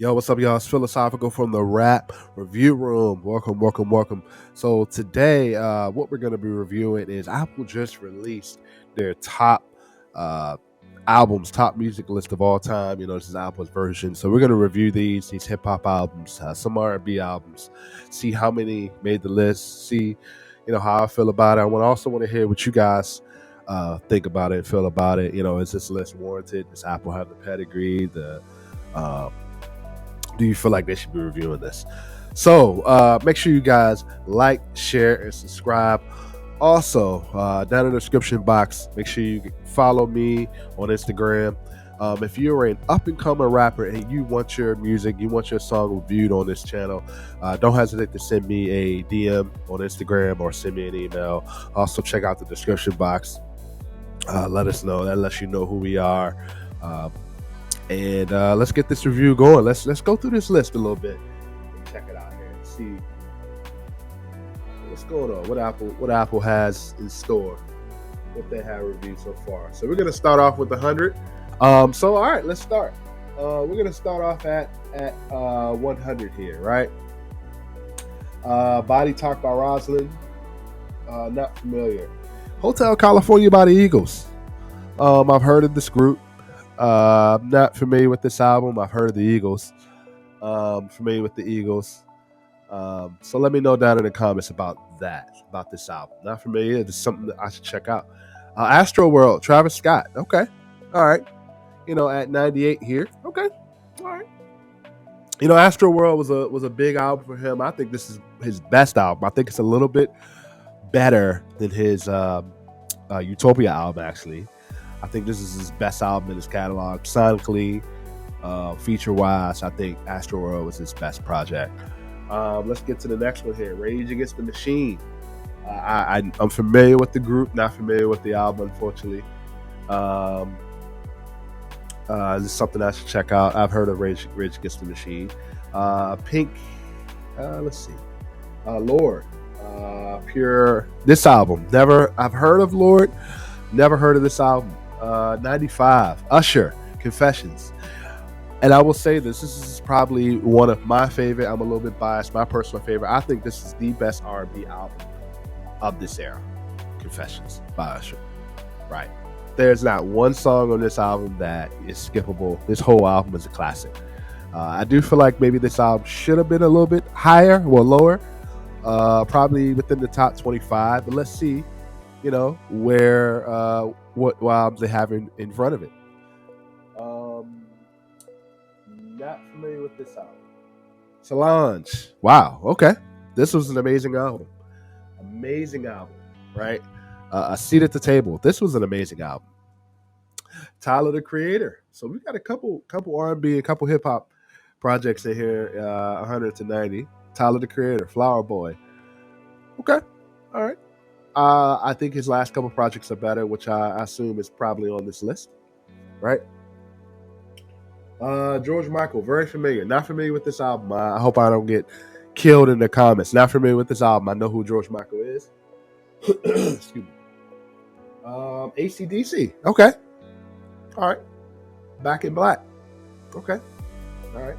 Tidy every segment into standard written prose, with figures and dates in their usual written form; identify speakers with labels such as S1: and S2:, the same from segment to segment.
S1: Yo, what's up, y'all? It's Philosophical from the Rap Review Room. Welcome, welcome, welcome. So today, what we're going to be reviewing is Apple just released their top uh, albums, top music list of all time. This is Apple's version. So we're going to review these hip hop albums, some R&B albums, see how many made the list, see how I feel about it. Also want to hear what you guys think about it, feel about it. Is this list warranted? Does Apple have the pedigree? Uh, do you feel like they should be reviewing this? So make sure you guys like, share, and subscribe. Also, down in the description box, make sure you follow me on Instagram. If you're an up-and-coming rapper and you want your music, you want your song reviewed on this channel, don't hesitate to send me a DM on Instagram or send me an email. Also, check out the description box. Let us know. That lets you know who we are. And let's get this review going. Let's go through this list a little bit and check it out here and see what's going on. What Apple has in store, what they have reviewed so far. So we're gonna start off with 100. So all right, let's start. We're gonna start off at 100 here, right? Body Talk by Roslyn. Not familiar. Hotel California by the Eagles. I've heard of this group. Not familiar with this album. I've heard of the Eagles. Familiar with the Eagles. So let me know down in the comments about this album. Not familiar. It's something that I should check out. Astro World, Travis Scott. Okay. All right. At 98 here. Okay. All right. Astro World was a big album for him. I think this is his best album. I think it's a little bit better than his Utopia album, actually. I think this is his best album in his catalog. Sonically, feature-wise, I think Astro World was his best project. Let's get to the next one here. Rage Against the Machine. I'm familiar with the group, not familiar with the album, unfortunately. This is something I should check out. I've heard of Rage Against the Machine. Pink, let's see. Lord, Pure. This album, I've heard of Lord, never heard of this album. 95, Usher, Confessions. And I will say this is probably one of my favorite. I'm a little bit biased, my personal favorite. I think this is the best R&B album of this era. Confessions by Usher. Right. There's not one song on this album that is skippable. This whole album is a classic. I do feel like maybe this album should have been a little bit higher or lower. Probably within the top 25, but let's see, where what albums they have in front of it. Not familiar with this album. Solange. Wow. Okay. This was an amazing album. Amazing album, right? A Seat at the Table. This was an amazing album. Tyler, the Creator. So we've got a couple R&B, a couple hip hop projects in here. 100 to 90. Tyler, the Creator. Flower Boy. Okay. All right. I think his last couple projects are better, which I assume is probably on this list, right? George Michael, very familiar. Not familiar with this album. I hope I don't get killed in the comments. Not familiar with this album. I know who George Michael is. Excuse me. AC/DC. Okay. All right. Back in Black. Okay. All right.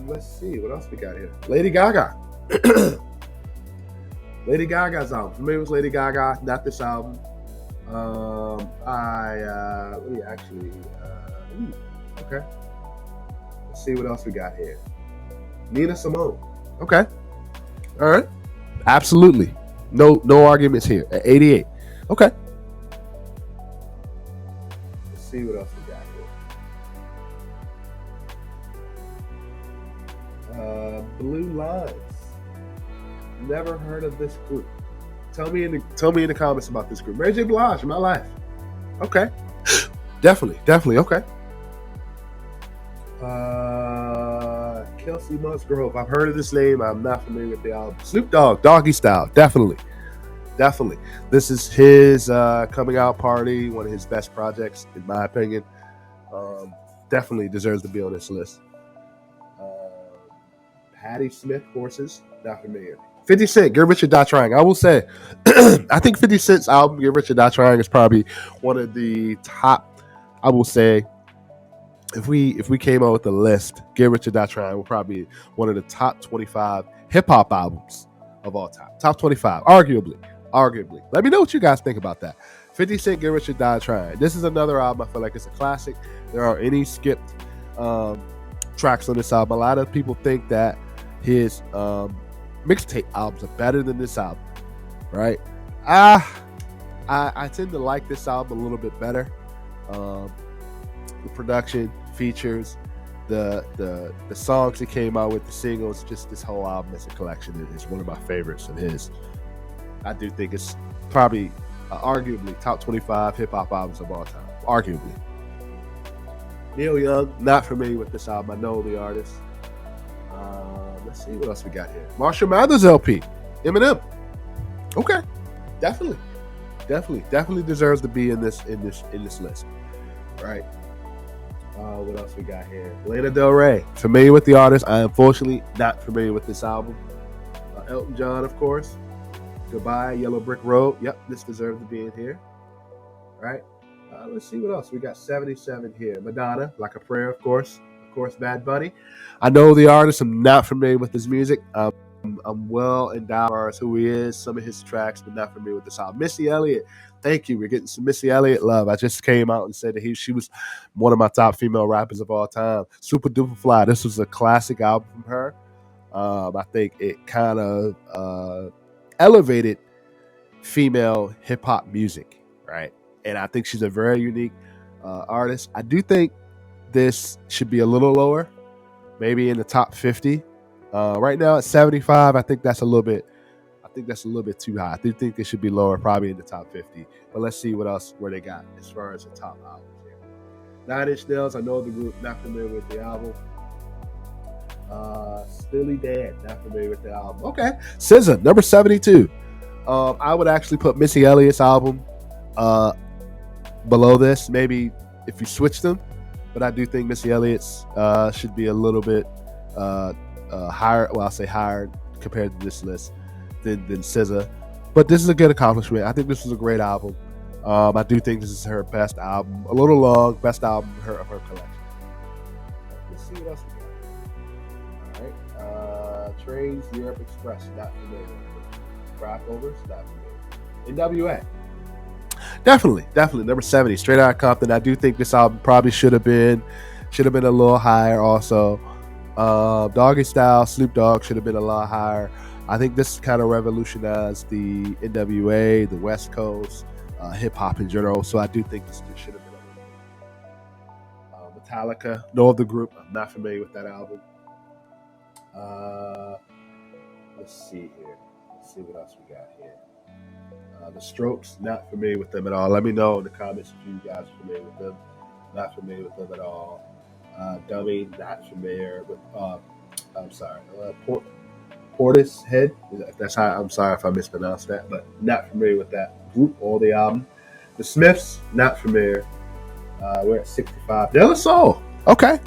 S1: Let's see. What else we got here? Lady Gaga. Lady Gaga's album. Familiar with Lady Gaga? Not this album. Let me actually. Okay. Let's see what else we got here. Nina Simone. Okay. All right. Absolutely. No arguments here. At 88. Okay. Let's see what else we got here. Blue Lines. Never heard of this group. Tell me in the comments about this group. Mary J. Blige, My Life. Okay. Definitely. Okay. Kelsey Musgrove. I've heard of this name. I'm not familiar with the album. Snoop Dogg, Doggy Style. Definitely. This is his coming out party. One of his best projects, in my opinion. Definitely deserves to be on this list. Patti Smith, Horses. Not familiar. 50 Cent, Get Rich or Die Trying. I will say, I think 50 Cent's album, Get Rich or Die Trying, is probably one of the top, I will say, if we came out with a list, Get Rich or Die Trying would probably be one of the top 25 hip hop albums of all time. Top 25, arguably. Let me know what you guys think about that. 50 Cent, Get Rich or Die Trying. This is another album I feel like it's a classic. There aren't any skipped um, tracks on this album. A lot of people think that his mixtape albums are better than this album, right? Ah, I tend to like this album a little bit better. Um, the production, features, the songs he came out with, the singles, just this whole album as a collection is one of my favorites of his. I do think it's probably arguably top 25 hip hop albums of all time. Arguably. Neil Young, not familiar with this album. I know the artist. Let's see what else we got here. Marshall Mathers LP, Eminem. Okay, definitely deserves to be in this list, right? What else we got here? Lana Del Rey. Familiar with the artist. I am unfortunately not familiar with this album. Elton John, of course. Goodbye, Yellow Brick Road. Yep, this deserves to be in here. Right? Let's see what else. We got 77 here. Madonna, Like a Prayer, of course. Of course, Bad Bunny. I know the artist. I'm not familiar with his music. I'm well endowed as who he is, some of his tracks, but not familiar with this album. Missy Elliott, thank you. We're getting some Missy Elliott love. I just came out and said that she was one of my top female rappers of all time. Super Duper Fly. This was a classic album from her. I think it kind of elevated female hip hop music, right? And I think she's a very unique artist. I do think this should be a little lower, maybe in the top 50. Right now at 75, I think that's a little bit. I think that's a little bit too high. I do think it should be lower, probably in the top 50. But let's see where they got as far as the top albums here. 9 Inch Nails, I know the group, not familiar with the album. Steely Dan, not familiar with the album. Okay, SZA, number 72. I would actually put Missy Elliott's album below this, maybe if you switch them. But I do think Missy Elliott's should be a little bit higher. Well, I'll say higher compared to this list than SZA. But this is a good accomplishment. I think this is a great album. I do think this is her best album. A little long, best album of her collection. Let's see what else we got. All right. Trains Europe Express, not familiar. Crosovers, not familiar. NWA. Definitely. Number 70, Straight Outta Compton. I do think this album probably should have been a little higher also. Doggy Style, Snoop Dogg should have been a lot higher. I think this kind of revolutionized the NWA, the West Coast, hip hop in general. So I do think this should have been a little Metallica, no other group. I'm not familiar with that album. Let's see here. Let's see what else we got here. The Strokes, not familiar with them at all. Let me know in the comments if you guys are familiar with them. Not familiar with them at all. Dummy, not familiar with. I'm sorry. Portishead. That's how. I'm sorry if I mispronounced that, but not familiar with that group or the album. The Smiths, not familiar. We're at 65. De La Soul. Okay.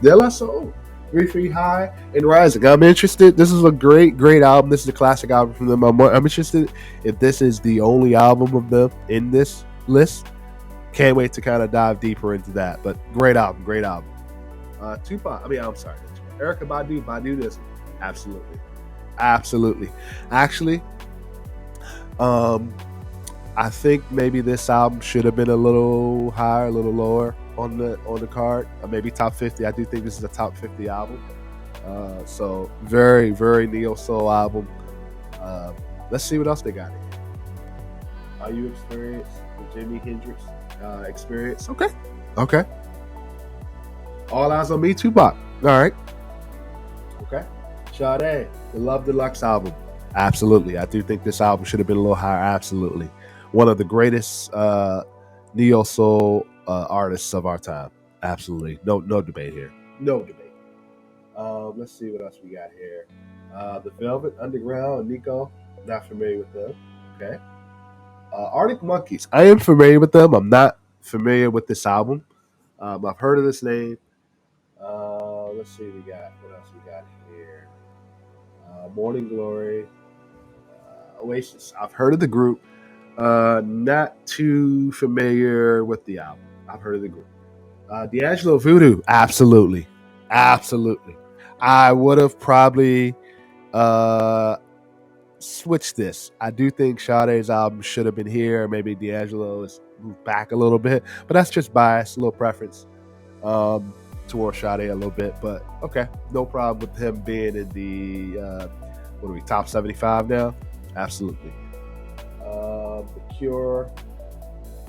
S1: De La Soul. 3 High and Rising. I'm interested. This is a great album. This is a classic album from them. I'm interested if this is the only album of them in this list. Can't wait to kind of dive deeper into that. But great album. Tupac. I'm sorry. Erykah Badu this. Absolutely. Actually, I think maybe this album should have been a little higher, a little lower on the card. Maybe top 50. I do think this is a top 50 album. So very, very neo soul album. Let's see what else they got here. Are You Experience? The Jimi Hendrix Experience. Okay. All Eyes on Me, Tupac. All right. Okay. Sade, the Love Deluxe album. Absolutely. I do think this album should have been a little higher. Absolutely. One of the greatest neo soul artists of our time. Absolutely. No debate here. No debate. Let's see what else we got here. The Velvet Underground, Nico. Not familiar with them. Okay. Arctic Monkeys. I am familiar with them. I'm not familiar with this album. I've heard of this name. Let's see what else we got here. Morning Glory. Oasis. I've heard of the group. Not too familiar with the album. I've heard of the group. D'Angelo Voodoo, absolutely, absolutely. I would have probably uh, switched this. I do think Sade's album should have been here. Maybe D'Angelo is moved back a little bit, but that's just bias, a little preference um, towards Sade a little bit. But okay, no problem with him being in the what are we, top 75 now? Absolutely. The Cure,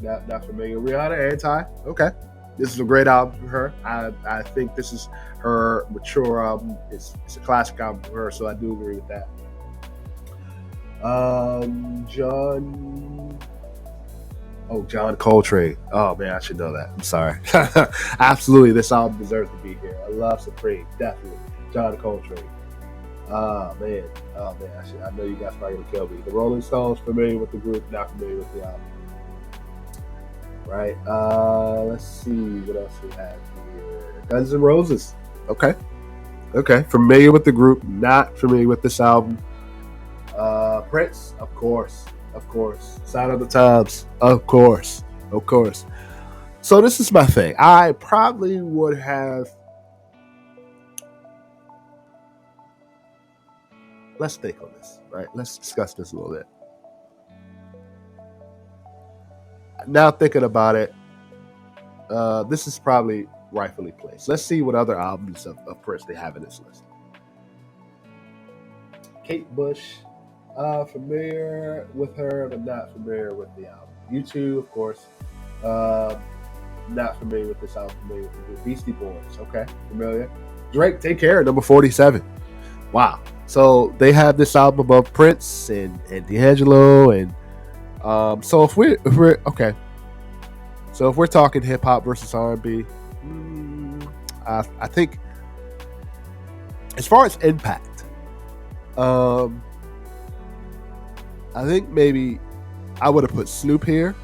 S1: not familiar. Rihanna, Anti. Okay, this is a great album for her. I think this is her mature album. It's a classic album for her, so I do agree with that. John. Oh, John Coltrane. Oh man, I should know that. I'm sorry. Absolutely, this album deserves to be here. I love Supreme, definitely. John Coltrane. Oh man, oh man. I know you guys probably gonna kill me. The Rolling Stones, familiar with the group, not familiar with the album. Right. Let's see what else we have here. Guns N' Roses. Okay. Okay. Familiar with the group, not familiar with this album. Prince, of course, of course. Sign of the Times, of course, of course. So this is my thing. I probably would have. Let's think on this, right? Let's discuss this a little bit. Now thinking about it, this is probably rightfully placed. Let's see what other albums of Prince they have in this list. Kate Bush, familiar with her, but not familiar with the album. U2, of course. Uh, Not familiar with this album. Familiar with the Beastie Boys. Okay, familiar. Drake, Take Care, number 47. Wow. So they have this album above Prince and D'Angelo and so if we're okay. So if we're talking hip hop versus R&B, I think as far as impact, um, I think maybe I would have put Snoop here,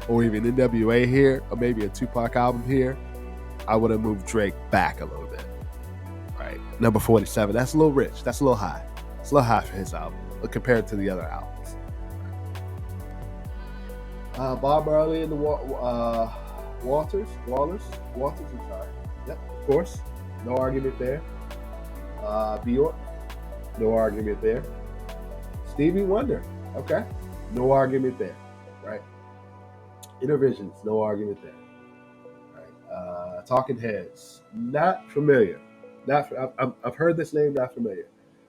S1: or even NWA here, or maybe a Tupac album here. I would have moved Drake back a little bit. Right, number 47. That's a little rich. That's a little high. It's a little high for his album compared to the other albums. Bob Marley and the Walters. I'm sorry. Yep, of course. No argument there. Bjork. No argument there. Stevie Wonder. Okay. No argument there. Right. Intervisions. No argument there. Right. Talking Heads. Not familiar. Not. I've heard this name. Not familiar.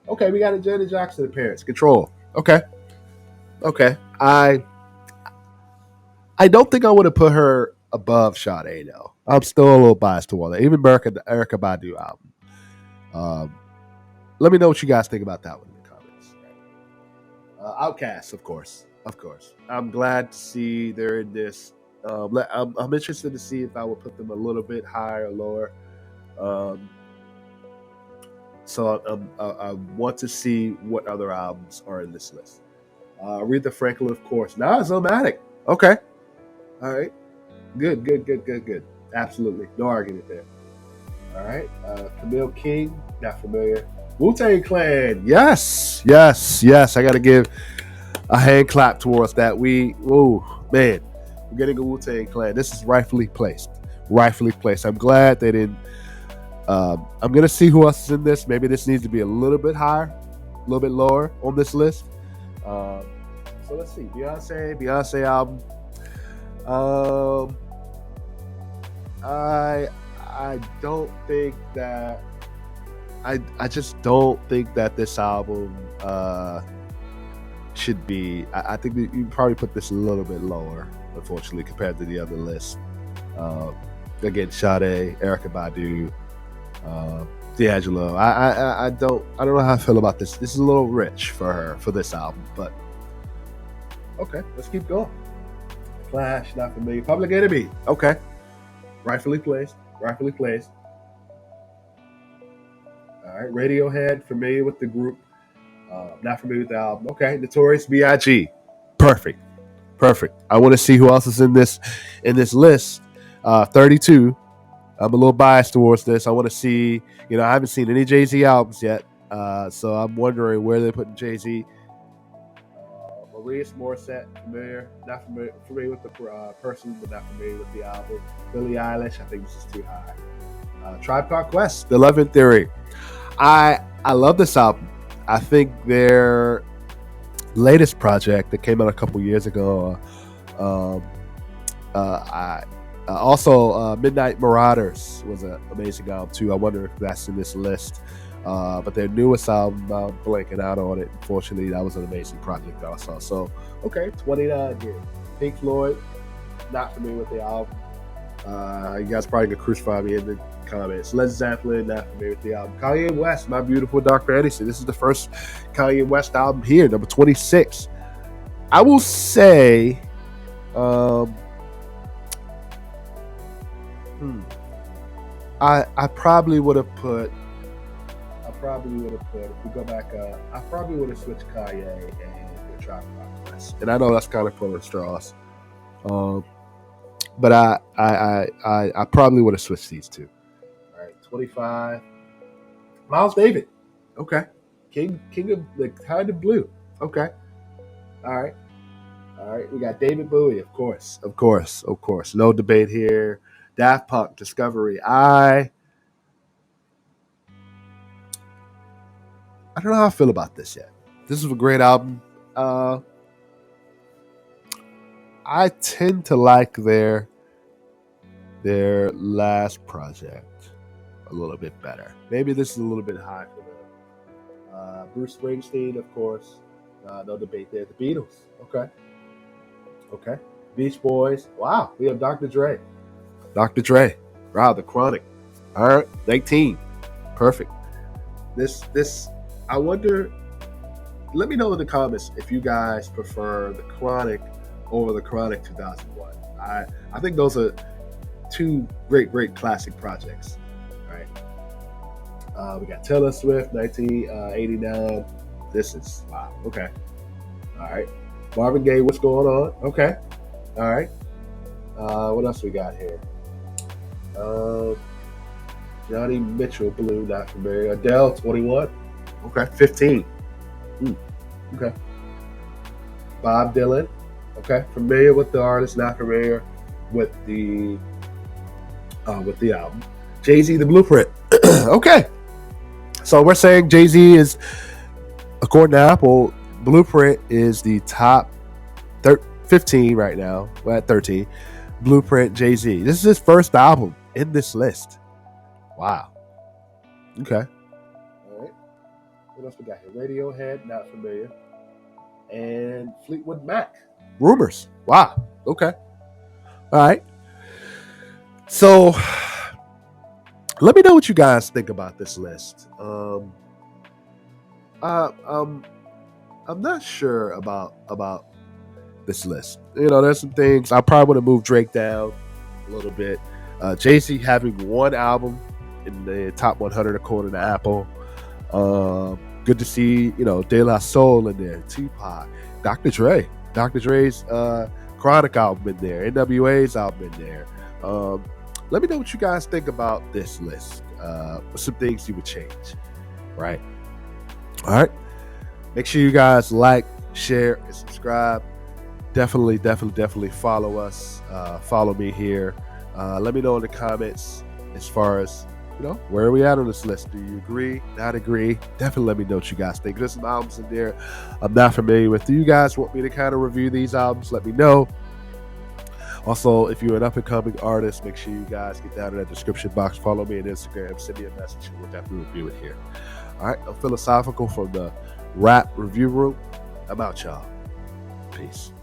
S1: Okay, we got a Janet Jackson appearance. Control. Okay. Okay. I don't think I would have put her above Sade though. I'm still a little biased toward that. Even Erica Badu album. Um, Let me know what you guys think about that one in the comments. Outcast, of course, of course. I'm glad to see they're in this. I'm interested to see if I would put them a little bit higher or lower. Um, I want to see what other albums are in this list. Aretha Franklin, of course. Now it's Illmatic. Okay, all right, good. Absolutely, no argument there. All right, Camille King, not familiar. Wu-Tang Clan, yes. I got to give a hand clap towards that. Man, we're getting a Wu-Tang Clan. This is rightfully placed. Rightfully placed. I'm glad they didn't. I'm gonna see who else is in this. Maybe this needs to be a little bit higher, a little bit lower on this list. Um, so let's see. Beyonce album. Um, I don't think that I just don't think that this album should be. I think that you probably put this a little bit lower, unfortunately, compared to the other list. Um, Again, Sade, Erica Badu, D'Angelo. I don't know how I feel about this. This is a little rich for her for this album, but okay, let's keep going. Clash, not familiar. Public Enemy. Okay, rightfully placed. Rightfully placed. All right, Radiohead, familiar with the group, not familiar with the album. Okay, Notorious B.I.G. Perfect, perfect. I want to see who else is in this list. 32. I'm a little biased towards this. I want to see. I haven't seen any Jay Z albums yet, so I'm wondering where they're putting Jay Z. Marius Morissette, not familiar with the person, but not familiar with the album. Billie Eilish, I think this is too high. Tribe Called Quest, The Love and Theory. I love this album. I think their latest project that came out a couple years ago. Also, Midnight Marauders was an amazing album too. I wonder if that's in this list. But their newest album, I'm blanking out on it. Unfortunately, that was an amazing project that I saw. So, okay, 29 here. Pink Floyd, not familiar with the album. You guys probably gonna crucify me in the comments. Led Zeppelin, not familiar with the album. Kanye West, My Beautiful Dark Fantasy. This is the first Kanye West album here, number 26. I will say, I probably would have put. If we go back, I probably would have switched Kanye and the Tribe Called Quest. And I know that's kind of pulling straws, but I probably would have switched these two. All right, 25. Miles Davis. Okay. King of the Kind of Blue. Okay. All right. We got David Bowie, of course. No debate here. Daft Punk, Discovery. I don't know how I feel about this yet. This is a great album. I tend to like their last project a little bit better. Maybe this is a little bit high for them. Bruce Springsteen, of course. No debate there. The Beatles. Okay. Beach Boys. Wow. We have Dr. Dre. Wow, The Chronic. All right. 19. Perfect. This. I wonder. Let me know in the comments if you guys prefer The Chronic over The Chronic 2001. I think those are two great classic projects. Right. We got Taylor Swift, 1989. This is wow. Okay. All right. Marvin Gaye, What's Going On? Okay. All right. What else we got here? Johnny Mitchell, Blue, not familiar. Adele, 21. Okay. 15. Okay. Bob Dylan. Okay. Familiar with the artist, not familiar with the album. Jay-Z, The Blueprint. Okay. So we're saying Jay-Z is, according to Apple, Blueprint is the top 15 right now. We're at 13. Blueprint, Jay-Z. This is his first album in this list. Wow. Okay. All right. What else we got here? Radiohead, not familiar. And Fleetwood Mac. Rumors. Wow. Okay. All right. So let me know what you guys think about this list. I'm not sure about this list. There's some things I probably would have moved Drake down a little bit. Jay-Z having one album in the top 100 according to Apple. Good to see, De La Soul in there, Tupac, Dr. Dre's Chronic album in there, NWA's album in there. Let me know what you guys think about this list. Some things you would change, right? All right. Make sure you guys like, share, and subscribe. Definitely follow us. Follow me here. Let me know in the comments as far as, where are we at on this list? Do you agree? Not agree? Definitely let me know what you guys think. There's some albums in there I'm not familiar with. Do you guys want me to kind of review these albums? Let me know. Also, if you're an up-and-coming artist, make sure you guys get down in that description box. Follow me on Instagram. Send me a message, and we'll definitely review it here. All right, I'm Philosophical from the Rap Review Room. I'm out, y'all. Peace.